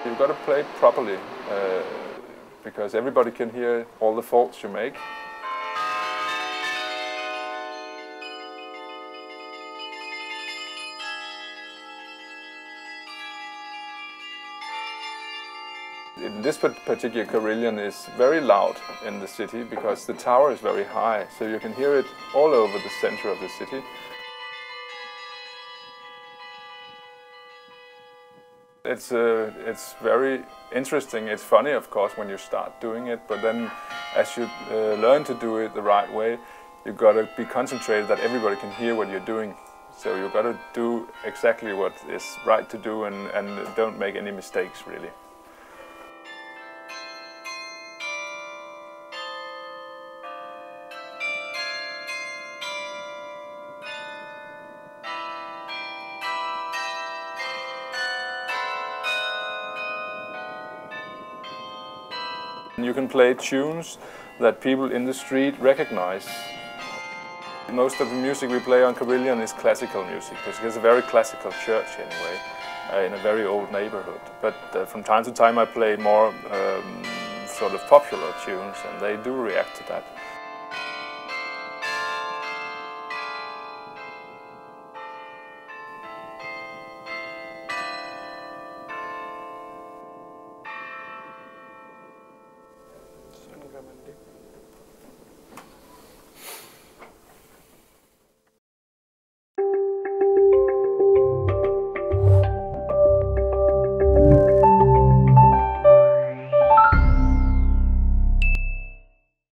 you've got to play it properly because everybody can hear all the faults you make. In this particular carillon is very loud in the city because the tower is very high, so you can hear it all over the center of the city. It's very interesting. It's funny, of course, when you start doing it, but then as you learn to do it the right way, you've got to be concentrated that everybody can hear what you're doing. So you've got to do exactly what is right to do and don't make any mistakes, really. You can play tunes that people in the street recognize. Most of the music we play on carillon is classical music, because it's a very classical church anyway, in a very old neighborhood. But from time to time I play more sort of popular tunes, and they do react to that.